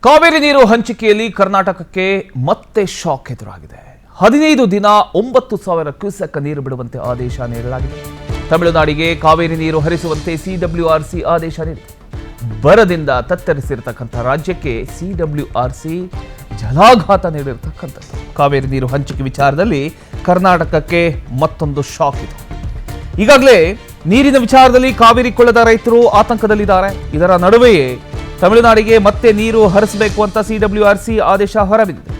ಕಾವೇರಿ ನೀರು ಹಂಚಿಕೆಯಲ್ಲಿ ಕರ್ನಾಟಕಕ್ಕೆ ಮತ್ತೆ ಶಾಕ್ ಎದುರಾಗಿದೆ. 15 ದಿನ 9,000 ಕ್ಯೂಸೆಕ್ ನೀರು ಬಿಡುವಂತೆ ಆದೇಶ ನೀಡಲಾಗಿದೆ. ತಮಿಳುನಾಡಿಗೆ ಕಾವೇರಿ ನೀರು ಹರಿಸುವಂತೆ ಸಿಡಬ್ಲ್ಯೂಆರ್ಸಿ ಆದೇಶ ನೀಡಿದೆ. ಬರದಿಂದ ತತ್ತರಿಸಿರತಕ್ಕಂಥ ರಾಜ್ಯಕ್ಕೆ ಸಿಡಬ್ಲ್ಯೂಆರ್ಸಿ ಜಲಾಘಾತ ನೀಡಿರತಕ್ಕಂಥದ್ದು. ಕಾವೇರಿ ನೀರು ಹಂಚಿಕೆ ವಿಚಾರದಲ್ಲಿ ಕರ್ನಾಟಕಕ್ಕೆ ಮತ್ತೊಂದು ಶಾಕ್ ಇದೆ. ಈಗಾಗಲೇ ನೀರಿನ ವಿಚಾರದಲ್ಲಿ ಕಾವೇರಿ ಕೊಳ್ಳದ ರೈತರು ಆತಂಕದಲ್ಲಿದ್ದಾರೆ. ಇದರ ನಡುವೆಯೇ ತಮಿಳುನಾಡಿಗೆ ಮತ್ತೆ ನೀರು ಹರಿಸಬೇಕು ಅಂತ ಸಿಡಬ್ಲ್ಯೂಆರ್ಸಿ ಆದೇಶ ಹೊರಬಿದ್ದಿದೆ.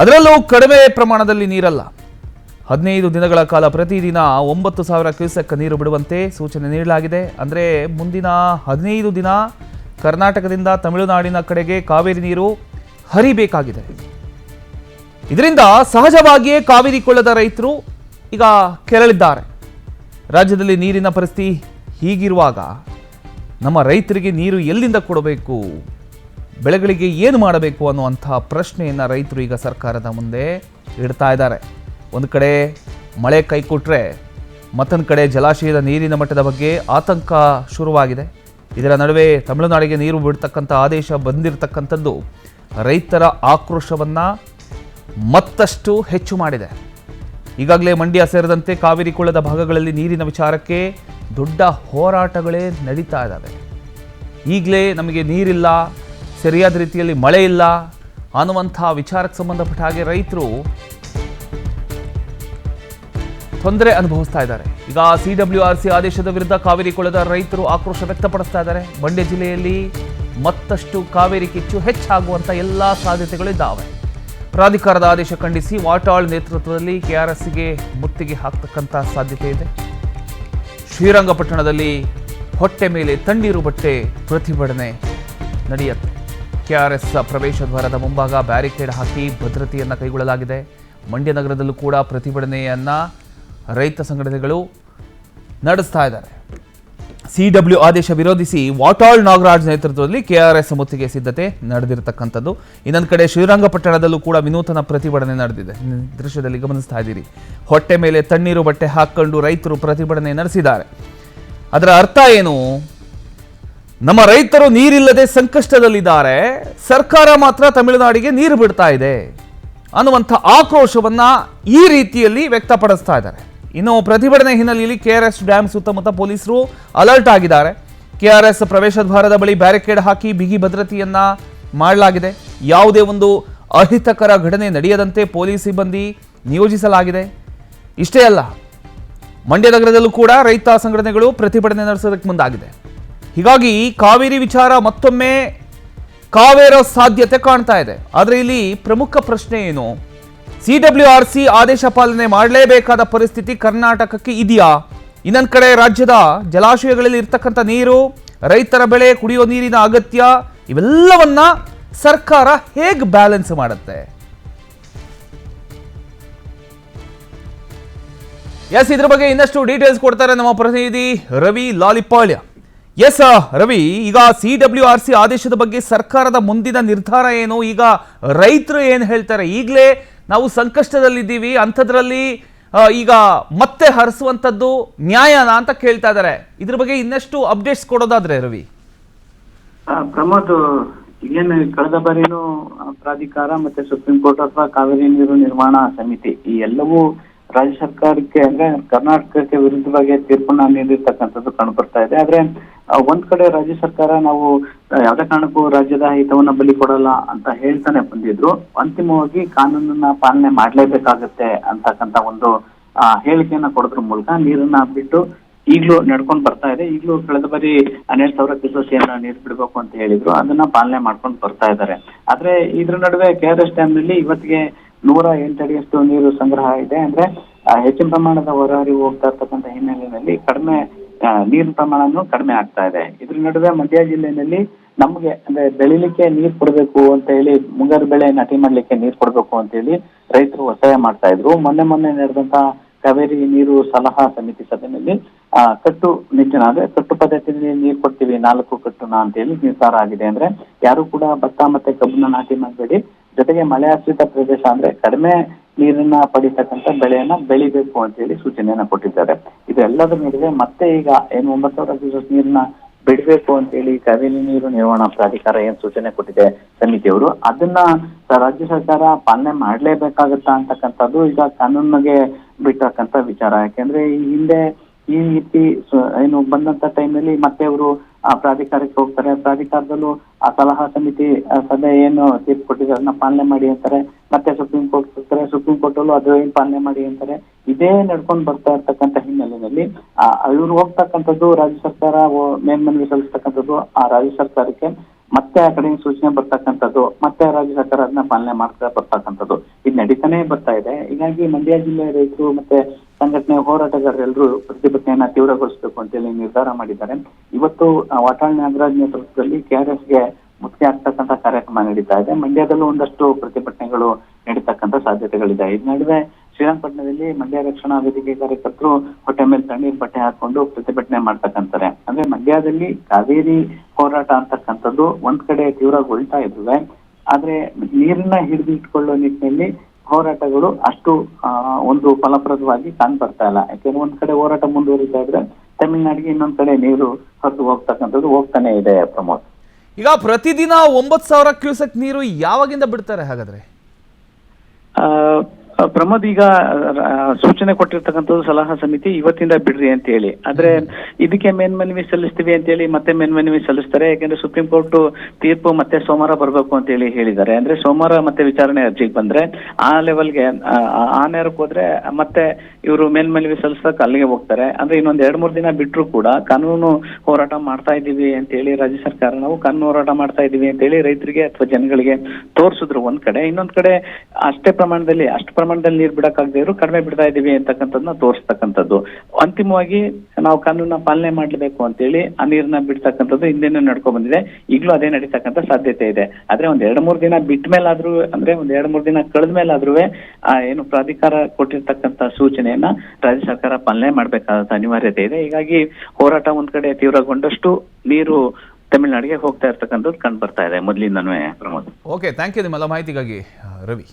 ಅದರಲ್ಲೂ ಕಡಿಮೆ ಪ್ರಮಾಣದಲ್ಲಿ ನೀರಲ್ಲ, 15 ದಿನಗಳ ಕಾಲ ಪ್ರತಿದಿನ 9,000 ಕ್ಯೂಸೆಕ್ ನೀರು ಬಿಡುವಂತೆ ಸೂಚನೆ ನೀಡಲಾಗಿದೆ. ಅಂದರೆ ಮುಂದಿನ 15 ದಿನ ಕರ್ನಾಟಕದಿಂದ ತಮಿಳುನಾಡಿನ ಕಡೆಗೆ ಕಾವೇರಿ ನೀರು ಹರಿಬೇಕಾಗಿದೆ. ಇದರಿಂದ ಸಹಜವಾಗಿಯೇ ಕಾವೇರಿ ಕೊಳ್ಳದ ರೈತರು ಈಗ ಕೆರಳಿದ್ದಾರೆ. ರಾಜ್ಯದಲ್ಲಿ ನೀರಿನ ಪರಿಸ್ಥಿತಿ ಹೀಗಿರುವಾಗ ನಮ್ಮ ರೈತರಿಗೆ ನೀರು ಎಲ್ಲಿಂದ ಕೊಡಬೇಕು, ಬೆಳೆಗಳಿಗೆ ಏನು ಮಾಡಬೇಕು ಅನ್ನುವಂಥ ಪ್ರಶ್ನೆಯನ್ನು ರೈತರು ಈಗ ಸರ್ಕಾರದ ಮುಂದೆ ಇಡ್ತಾ ಇದ್ದಾರೆ. ಒಂದು ಕಡೆ ಮಳೆ ಕೈಕೊಟ್ರೆ ಮತ್ತೊಂದು ಕಡೆ ಜಲಾಶಯದ ನೀರಿನ ಮಟ್ಟದ ಬಗ್ಗೆ ಆತಂಕ ಶುರುವಾಗಿದೆ. ಇದರ ನಡುವೆ ತಮಿಳುನಾಡಿಗೆ ನೀರು ಬಿಡ್ತಕ್ಕಂಥ ಆದೇಶ ಬಂದಿರತಕ್ಕಂಥದ್ದು ರೈತರ ಆಕ್ರೋಶವನ್ನು ಮತ್ತಷ್ಟು ಹೆಚ್ಚು ಮಾಡಿದೆ. ಈಗಾಗಲೇ ಮಂಡ್ಯ ಸೇರಿದಂತೆ ಕಾವೇರಿ ಕೊಳ್ಳದ ಭಾಗಗಳಲ್ಲಿ ನೀರಿನ ವಿಚಾರಕ್ಕೆ ದೊಡ್ಡ ಹೋರಾಟಗಳೇ ನಡೀತಾ ಇದ್ದಾವೆ. ಈಗಲೇ ನಮಗೆ ನೀರಿಲ್ಲ, ಸರಿಯಾದ ರೀತಿಯಲ್ಲಿ ಮಳೆ ಇಲ್ಲ ಅನ್ನುವಂಥ ವಿಚಾರಕ್ಕೆ ಸಂಬಂಧಪಟ್ಟ ಹಾಗೆ ರೈತರು ತೊಂದರೆ ಅನುಭವಿಸ್ತಾ ಇದ್ದಾರೆ. ಈಗ ಸಿಡಬ್ಲ್ಯೂಆರ್ಸಿ ಆದೇಶದ ವಿರುದ್ಧ ಕಾವೇರಿ ಕೊಳ್ಳದ ರೈತರು ಆಕ್ರೋಶ ವ್ಯಕ್ತಪಡಿಸ್ತಾ ಇದ್ದಾರೆ. ಮಂಡ್ಯ ಜಿಲ್ಲೆಯಲ್ಲಿ ಮತ್ತಷ್ಟು ಕಾವೇರಿ ಕಿಚ್ಚು ಹೆಚ್ಚಾಗುವಂಥ ಎಲ್ಲ ಸಾಧ್ಯತೆಗಳಿದ್ದಾವೆ. ಪ್ರಾಧಿಕಾರದ ಆದೇಶ ಖಂಡಿಸಿ ವಾಟಾಳ್ ನೇತೃತ್ವದಲ್ಲಿ ಕೆಆರ್ಎಸ್ಗೆ ಮುತ್ತಿಗೆ ಹಾಕ್ತಕ್ಕಂಥ ಸಾಧ್ಯತೆ ಇದೆ. ಶ್ರೀರಂಗಪಟ್ಟಣದಲ್ಲಿ ಹೊಟ್ಟೆ ಮೇಲೆ ತಣ್ಣೀರು ಬಟ್ಟೆ ಪ್ರತಿಭಟನೆ ನಡೆಯುತ್ತೆ. ಕೆಆರ್ಎಸ್ ಪ್ರವೇಶ ದ್ವಾರದ ಮುಂಭಾಗ ಬ್ಯಾರಿಕೇಡ್ ಹಾಕಿ ಭದ್ರತೆಯನ್ನು ಕೈಗೊಳ್ಳಲಾಗಿದೆ. ಮಂಡ್ಯ ನಗರದಲ್ಲೂ ಕೂಡ ಪ್ರತಿಭಟನೆಯನ್ನು ರೈತ ಸಂಘಟನೆಗಳು ನಡೆಸ್ತಾ ಇದ್ದಾರೆ. ಸಿಡಬ್ಲ್ಯೂ ಆದೇಶ ವಿರೋಧಿಸಿ ವಾಟಾಳ್ ನಾಗರಾಜ್ ನೇತೃತ್ವದಲ್ಲಿ ಕೆಆರ್ಎಸ್ ಮುತ್ತಿಗೆ ಸಿದ್ಧತೆ ನಡೆದಿರತಕ್ಕಂಥದ್ದು. ಇನ್ನೊಂದು ಕಡೆ ಶ್ರೀರಂಗಪಟ್ಟಣದಲ್ಲೂ ಕೂಡ ವಿನೂತನ ಪ್ರತಿಭಟನೆ ನಡೆದಿದೆ. ದೃಶ್ಯದಲ್ಲಿ ಗಮನಿಸ್ತಾ ಇದ್ದೀರಿ. ಹೊಟ್ಟೆ ಮೇಲೆ ತಣ್ಣೀರು ಬಟ್ಟೆ ಹಾಕೊಂಡು ರೈತರು ಪ್ರತಿಭಟನೆ ನಡೆಸಿದ್ದಾರೆ. ಅದರ ಅರ್ಥ ಏನು? ನಮ್ಮ ರೈತರು ನೀರಿಲ್ಲದೆ ಸಂಕಷ್ಟದಲ್ಲಿದ್ದಾರೆ, ಸರ್ಕಾರ ಮಾತ್ರ ತಮಿಳುನಾಡಿಗೆ ನೀರು ಬಿಡ್ತಾ ಇದೆ ಅನ್ನುವಂಥ ಆಕ್ರೋಶವನ್ನ ಈ ರೀತಿಯಲ್ಲಿ ವ್ಯಕ್ತಪಡಿಸ್ತಾ ಇದ್ದಾರೆ. ಇನ್ನು ಪ್ರತಿಭಟನೆ ಹಿನ್ನೆಲೆಯಲ್ಲಿ ಕೆಆರ್ಎಸ್ ಡ್ಯಾಮ್ ಸುತ್ತಮುತ್ತ ಪೊಲೀಸರು ಅಲರ್ಟ್ ಆಗಿದ್ದಾರೆ. ಕೆಆರ್ಎಸ್ ಪ್ರವೇಶ ದ್ವಾರದ ಬಳಿ ಬ್ಯಾರಿಕೇಡ್ ಹಾಕಿ ಬಿಗಿ ಭದ್ರತೆಯನ್ನ ಮಾಡಲಾಗಿದೆ. ಯಾವುದೇ ಒಂದು ಅಹಿತಕರ ಘಟನೆ ನಡೆಯದಂತೆ ಪೊಲೀಸ್ ಸಿಬ್ಬಂದಿ ನಿಯೋಜಿಸಲಾಗಿದೆ. ಇಷ್ಟೇ ಅಲ್ಲ, ಮಂಡ್ಯ ನಗರದಲ್ಲೂ ಕೂಡ ರೈತ ಸಂಘಟನೆಗಳು ಪ್ರತಿಭಟನೆ ನಡೆಸೋದಕ್ಕೆ ಮುಂದಾಗಿದೆ. ಹೀಗಾಗಿ ಕಾವೇರಿ ವಿಚಾರ ಮತ್ತೊಮ್ಮೆ ಕಾವೇರೋ ಸಾಧ್ಯತೆ ಕಾಣ್ತಾ ಇದೆ. ಆದರೆ ಇಲ್ಲಿ ಪ್ರಮುಖ ಪ್ರಶ್ನೆ ಏನು? ಸಿಡಬ್ಲ್ಯೂಆರ್ಸಿ ಆದೇಶ ಪಾಲನೆ ಮಾಡಲೇಬೇಕಾದ ಪರಿಸ್ಥಿತಿ ಕರ್ನಾಟಕಕ್ಕೆ ಇದೆಯಾ? ಇನ್ನೊಂದು ಕಡೆ ರಾಜ್ಯದ ಜಲಾಶಯಗಳಲ್ಲಿ ಇರ್ತಕ್ಕಂಥ ನೀರು, ರೈತರ ಬೆಳೆ, ಕುಡಿಯೋ ನೀರಿನ ಅಗತ್ಯ, ಇವೆಲ್ಲವನ್ನ ಸರ್ಕಾರ ಹೇಗೆ ಬ್ಯಾಲೆನ್ಸ್ ಮಾಡುತ್ತೆ? ಎಸ್, ಇದ್ರ ಬಗ್ಗೆ ಇನ್ನಷ್ಟು ಡೀಟೇಲ್ಸ್ ಕೊಡ್ತಾರೆ ನಮ್ಮ ಪ್ರತಿನಿಧಿ ರವಿ ಲಾಲಿಪಾಳ್ಯ. ಎಸ್ ರವಿ, ಈಗ ಸಿಡಬ್ಲ್ಯೂಆರ್ಸಿ ಆದೇಶದ ಬಗ್ಗೆ ಸರ್ಕಾರದ ಮುಂದಿನ ನಿರ್ಧಾರ ಏನು? ಈಗ ರೈತರು ಏನು ಹೇಳ್ತಾರೆ? ಈಗಲೇ ನಾವು ಸಂಕಷ್ಟದಲ್ಲಿದ್ದೀವಿ, ಅಂಥದ್ರಲ್ಲಿ ಈಗ ಮತ್ತೆ ಹರಿಸುವಂಥದ್ದು ನ್ಯಾಯನ ಅಂತ ಕೇಳ್ತಾ ಇದ್ದಾರೆ. ಇದ್ರ ಬಗ್ಗೆ ಇನ್ನಷ್ಟು ಅಪ್ಡೇಟ್ಸ್ ಕೊಡೋದಾದ್ರೆ ರವಿ. ಪ್ರಮೋದ್, ಏನು ಕಳೆದ ಬಾರಿನೂ ಪ್ರಾಧಿಕಾರ ಮತ್ತೆ ಸುಪ್ರೀಂ ಕೋರ್ಟ್ ಅಥವಾ ಕಾವೇರಿ ನೀರು ನಿರ್ವಹಣಾ ಸಮಿತಿ ಈ ಎಲ್ಲವೂ ರಾಜ್ಯ ಸರ್ಕಾರಕ್ಕೆ ಅಂದ್ರೆ ಕರ್ನಾಟಕಕ್ಕೆ ವಿರುದ್ಧವಾಗಿ ತೀರ್ಪನ್ನ ನೀಡಿರ್ತಕ್ಕಂಥದ್ದು ಕಂಡು ಬರ್ತಾ ಇದೆ. ಆದ್ರೆ ಒಂದ್ ಕಡೆ ರಾಜ್ಯ ಸರ್ಕಾರ ನಾವು ಯಾವುದೇ ಕಾರಣಕ್ಕೂ ರಾಜ್ಯದ ಹಿತವನ್ನ ಬಲಿ ಕೊಡಲ್ಲ ಅಂತ ಹೇಳ್ತಾನೆ ಬಂದಿದ್ರು. ಅಂತಿಮವಾಗಿ ಕಾನೂನನ್ನ ಪಾಲನೆ ಮಾಡ್ಲೇಬೇಕಾಗತ್ತೆ ಅಂತಕ್ಕಂತ ಒಂದು ಹೇಳಿಕೆಯನ್ನ ಕೊಡೋದ್ರ ಮೂಲಕ ನೀರನ್ನ ಬಿಟ್ಟು ಈಗ್ಲೂ ನಡ್ಕೊಂಡ್ ಬರ್ತಾ ಇದೆ. ಈಗ್ಲೂ ಕಳೆದ ಬಾರಿ 12,000 ಕ್ಯೂಸೆಕ್ ನೀರು ಬಿಡ್ಬೇಕು ಅಂತ ಹೇಳಿದ್ರು, ಅದನ್ನ ಪಾಲನೆ ಮಾಡ್ಕೊಂಡು ಬರ್ತಾ ಇದ್ದಾರೆ. ಆದ್ರೆ ಇದ್ರ ನಡುವೆ ಕೆಆರ್ಎಸ್ ಡ್ಯಾಮ್ ನಲ್ಲಿ ಇವತ್ತಿಗೆ 108 ಅಡಿಯಷ್ಟು ನೀರು ಸಂಗ್ರಹ ಇದೆ. ಅಂದ್ರೆ ಹೆಚ್ಚಿನ ಪ್ರಮಾಣದ ಹೊರಹರಿವು ಹೋಗ್ತಾ ಇರ್ತಕ್ಕಂಥ ಹಿನ್ನೆಲೆಯಲ್ಲಿ ಕಡಿಮೆ ನೀರಿನ ಪ್ರಮಾಣನೂ ಕಡಿಮೆ ಆಗ್ತಾ ಇದೆ. ಇದ್ರ ನಡುವೆ ಮಂಡ್ಯ ಜಿಲ್ಲೆಯಲ್ಲಿ ನಮ್ಗೆ ಅಂದ್ರೆ ಬೆಳಿಲಿಕ್ಕೆ ನೀರ್ ಕೊಡ್ಬೇಕು ಅಂತ ಹೇಳಿ, ಮುಂಗಾರು ಬೆಳೆ ನಾಟಿ ಮಾಡ್ಲಿಕ್ಕೆ ನೀರ್ ಕೊಡ್ಬೇಕು ಅಂತ ಹೇಳಿ ರೈತರು ಒತ್ತಾಯ ಮಾಡ್ತಾ ಇದ್ರು. ಮೊನ್ನೆ ನಡೆದಂತ ಕಾವೇರಿ ನೀರು ಸಲಹಾ ಸಮಿತಿ ಸಭೆಯಲ್ಲಿ ಕಟ್ಟುನಿಟ್ಟಿನ ಅಂದ್ರೆ ಕಟ್ಟು ಪದ್ಧತಿಯಲ್ಲಿ ನೀರ್ ಕೊಡ್ತೀವಿ 4 ಕಟ್ಟುನ ಅಂತ ಹೇಳಿ ನಿರ್ಧಾರ ಆಗಿದೆ. ಅಂದ್ರೆ ಯಾರು ಕೂಡ ಭತ್ತ ಮತ್ತೆ ಕಬ್ಬನ್ನ ನಾಟಿ ಮಾಡಬೇಡಿ, ಜೊತೆಗೆ ಮಳೆ ಆಶ್ರಿತ ಪ್ರದೇಶ ಅಂದ್ರೆ ಕಡಿಮೆ ನೀರನ್ನ ಪಡಿತಕ್ಕಂಥ ಬೆಳೆಯನ್ನ ಬೆಳಿಬೇಕು ಅಂತ ಹೇಳಿ ಸೂಚನೆಯನ್ನ ಕೊಟ್ಟಿದ್ದಾರೆ. ಇದೆಲ್ಲದರ ನಡುವೆ ಮತ್ತೆ ಈಗ ಏನು 9,000 ಕ್ಯೂಸೆಕ್ ನೀರನ್ನ ಬಿಡಬೇಕು ಅಂತೇಳಿ ಕಾವೇರಿ ನೀರು ನಿರ್ವಹಣಾ ಪ್ರಾಧಿಕಾರ ಏನ್ ಸೂಚನೆ ಕೊಟ್ಟಿದೆ ಸಮಿತಿಯವರು, ಅದನ್ನ ರಾಜ್ಯ ಸರ್ಕಾರ ಪಾಲನೆ ಮಾಡ್ಲೇಬೇಕಾಗತ್ತಾ ಅಂತಕ್ಕಂಥದ್ದು ಈಗ ಕಾನೂನಿಗೆ ಬಿಟ್ಟಕ್ಕಂತ ವಿಚಾರ. ಯಾಕೆಂದ್ರೆ ಈ ಹಿಂದೆ ಈ ರೀತಿ ಏನು ಬಂದಂತ ಟೈಮಲ್ಲಿ ಮತ್ತೆ ಅವರು ಆ ಪ್ರಾಧಿಕಾರಕ್ಕೆ ಹೋಗ್ತಾರೆ, ಪ್ರಾಧಿಕಾರದಲ್ಲೂ ಆ ಸಲಹಾ ಸಮಿತಿ ಸಭೆ ಏನು ತೀರ್ಪು ಕೊಟ್ಟಿದ್ದಾರೆ ಅದನ್ನ ಪಾಲನೆ ಮಾಡಿ ಅಂತಾರೆ, ಮತ್ತೆ ಸುಪ್ರೀಂ ಕೋರ್ಟ್ ಹೋಗ್ತಾರೆ, ಸುಪ್ರೀಂ ಕೋರ್ಟ್ ಅಲ್ಲೂ ಅದು ಏನ್ ಪಾಲನೆ ಮಾಡಿ ಅಂತಾರೆ. ಇದೇ ನಡ್ಕೊಂಡು ಬರ್ತಾ ಇರ್ತಕ್ಕಂಥ ಹಿನ್ನೆಲೆಯಲ್ಲಿ ಇವ್ರು ಹೋಗ್ತಕ್ಕಂಥದ್ದು ರಾಜ್ಯ ಸರ್ಕಾರ ಮೇಲ್ಮನವಿ ಸಲ್ಲಿಸ್ತಕ್ಕಂಥದ್ದು, ಆ ರಾಜ್ಯ ಸರ್ಕಾರಕ್ಕೆ ಮತ್ತೆ ಆ ಕಡೆ ಸೂಚನೆ ಬರ್ತಕ್ಕಂಥದ್ದು, ಮತ್ತೆ ರಾಜ್ಯ ಸರ್ಕಾರ ಅದನ್ನ ಪಾಲನೆ ಮಾಡ್ತಾ ಬರ್ತಕ್ಕಂಥದ್ದು ಇದು ನಡೀತಾನೆ ಬರ್ತಾ ಇದೆ. ಹೀಗಾಗಿ ಮಂಡ್ಯ ಜಿಲ್ಲೆ ರೈತರು ಮತ್ತೆ ಸಂಘಟನೆ ಹೋರಾಟಗಾರರೆಲ್ಲರೂ ಪ್ರತಿಭಟನೆಯನ್ನ ತೀವ್ರಗೊಳಿಸಬೇಕು ಅಂತೇಳಿ ನಿರ್ಧಾರ ಮಾಡಿದ್ದಾರೆ. ಇವತ್ತು ವಾಟಾಳ್ ನಾಗರಾಜ್ ನೇತೃತ್ವದಲ್ಲಿ ಕೆಆರ್ಎಸ್ಗೆ ಮುಕ್ತಿ ಆಗ್ತಕ್ಕಂಥ ಕಾರ್ಯಕ್ರಮ ನಡೀತಾ ಇದೆ. ಮಂಡ್ಯದಲ್ಲೂ ಒಂದಷ್ಟು ಪ್ರತಿಭಟನೆಗಳು ನಡೀತಕ್ಕಂಥ ಸಾಧ್ಯತೆಗಳಿದೆ. ಇದ್ ನಡುವೆ ಶ್ರೀರಂಗಪಟ್ಟಣದಲ್ಲಿ ಮಂಡ್ಯ ರಕ್ಷಣಾ ವೇದಿಕೆ ಕಾರ್ಯಕರ್ತರು ಹೊಟ್ಟೆ ಮೇಲೆ ತಣ್ಣೀರ್ ಬಟ್ಟೆ ಹಾಕೊಂಡು ಪ್ರತಿಭಟನೆ ಮಾಡ್ತಕ್ಕಂತಾರೆ. ಅಂದ್ರೆ ಮಂಡ್ಯದಲ್ಲಿ ಕಾವೇರಿ ಹೋರಾಟ ಅಂತಕ್ಕಂಥದ್ದು ಒಂದ್ ಕಡೆ ತೀವ್ರಗೊಳ್ತಾ ಇದ್ರುವೆ, ಆದ್ರೆ ನೀರನ್ನ ಹಿಡಿದಿಟ್ಕೊಳ್ಳೋ ನಿಟ್ಟಿನಲ್ಲಿ ಹೋರಾಟಗಳು ಅಷ್ಟು ಒಂದು ಫಲಪ್ರದವಾಗಿ ಕಾಣ್ ಬರ್ತಾ ಇಲ್ಲ. ಯಾಕೆಂದ್ರೆ ಒಂದ್ ಕಡೆ ಹೋರಾಟ ಮುಂದುವರಿತಾ ಇದ್ರೆ ತಮಿಳ್ನಾಡಿಗೆ ಇನ್ನೊಂದ್ ಕಡೆ ನೀರು ಹೊತ್ತು ಹೋಗ್ತಕ್ಕಂಥದ್ದು ಹೋಗ್ತಾನೆ ಇದೆ. ಪ್ರಮೋದ್, ಈಗ ಪ್ರತಿದಿನ 9,000 ಕ್ಯೂಸೆಕ್ ನೀರು ಯಾವಾಗಿಂದ ಬಿಡ್ತಾರೆ ಹಾಗಾದ್ರೆ? ಪ್ರಮೋದ್, ಈಗ ಸೂಚನೆ ಕೊಟ್ಟಿರ್ತಕ್ಕಂಥದ್ದು ಸಲಹಾ ಸಮಿತಿ ಇವತ್ತಿಂದ ಬಿಡ್ರಿ ಅಂತ ಹೇಳಿ, ಆದ್ರೆ ಇದಕ್ಕೆ ಮೇಲ್ಮನವಿ ಸಲ್ಲಿಸ್ತೀವಿ ಅಂತ ಹೇಳಿ ಮತ್ತೆ ಮೇಲ್ಮನವಿ ಸಲ್ಲಿಸ್ತಾರೆ. ಯಾಕಂದ್ರೆ ಸುಪ್ರೀಂ ಕೋರ್ಟ್ ತೀರ್ಪು ಮತ್ತೆ ಸೋಮವಾರ ಬರ್ಬೇಕು ಅಂತ ಹೇಳಿ ಹೇಳಿದ್ದಾರೆ. ಅಂದ್ರೆ ಸೋಮವಾರ ಮತ್ತೆ ವಿಚಾರಣೆ ಅರ್ಜಿಗೆ ಬಂದ್ರೆ ಆ ಲೆವೆಲ್ಗೆ ಆ ನೇರಕ್ಕೆ ಹೋದ್ರೆ ಮತ್ತೆ ಇವರು ಮೇಲ್ಮನವಿ ಸಲ್ಲಿಸಕ್ ಅಲ್ಲಿಗೆ ಹೋಗ್ತಾರೆ. ಅಂದ್ರೆ ಇನ್ನೊಂದ್ 2-3 ದಿನ ಬಿಟ್ರು ಕೂಡ ಕಾನೂನು ಹೋರಾಟ ಮಾಡ್ತಾ ಇದೀವಿ ಅಂತ ಹೇಳಿ ರಾಜ್ಯ ಸರ್ಕಾರ ನಾವು ಕಾನೂನು ಹೋರಾಟ ಮಾಡ್ತಾ ಇದೀವಿ ಅಂತ ಹೇಳಿ ರೈತರಿಗೆ ಅಥವಾ ಜನಗಳಿಗೆ ತೋರಿಸಿದ್ರು ಒಂದ್ ಕಡೆ, ಇನ್ನೊಂದ್ ಕಡೆ ಅಷ್ಟು ಪ್ರಮಾಣದಲ್ಲಿ ನೀರ್ ಬಿಡಕ್ಕಾಗದೇ ಇದ್ರು ಕಡಿಮೆ ಬಿಡ್ತಾ ಇದೀವಿ ಅಂತಕ್ಕಂಥದ್ದನ್ನ ತೋರಿಸ್ತಕ್ಕಂಥದ್ದು. ಅಂತಿಮವಾಗಿ ನಾವು ಕಾನೂನ ಪಾಲನೆ ಮಾಡ್ಲೇಬೇಕು ಅಂತೇಳಿ ಆ ನೀರನ್ನ ಬಿಡ್ತಕ್ಕಂಥದ್ದು ಹಿಂದೆನೂ ನಡ್ಕೊಂಡ್ ಬಂದಿದೆ, ಈಗಲೂ ಅದೇ ನಡೀತಕ್ಕಂಥ ಸಾಧ್ಯತೆ ಇದೆ. ಆದ್ರೆ ಒಂದ್ 2-3 ದಿನ ಬಿಟ್ಟ ಮೇಲಾದ್ರೂ, ಅಂದ್ರೆ ಒಂದ್ 2-3 ದಿನ ಕಳೆದ ಮೇಲಾದ್ರೂ ಏನು ಪ್ರಾಧಿಕಾರ ಕೊಟ್ಟಿರ್ತಕ್ಕಂಥ ಸೂಚನೆಯನ್ನ ರಾಜ್ಯ ಸರ್ಕಾರ ಪಾಲನೆ ಮಾಡ್ಬೇಕಾದ ಅನಿವಾರ್ಯತೆ ಇದೆ. ಹೀಗಾಗಿ ಹೋರಾಟ ಒಂದ್ ಕಡೆ ತೀವ್ರಗೊಂಡಷ್ಟು ನೀರು ತಮಿಳುನಾಡಿಗೆ ಹೋಗ್ತಾ ಇರ್ತಕ್ಕಂಥದ್ದು ಕಂಡು ಬರ್ತಾ ಇದೆ ಮೊದಲಿಂದನೂ. ಪ್ರಮೋದ್, ಓಕೆ, ಥ್ಯಾಂಕ್ ಯು ನಿಮ್ಮೆಲ್ಲ ಮಾಹಿತಿಗಾಗಿ ರವಿ.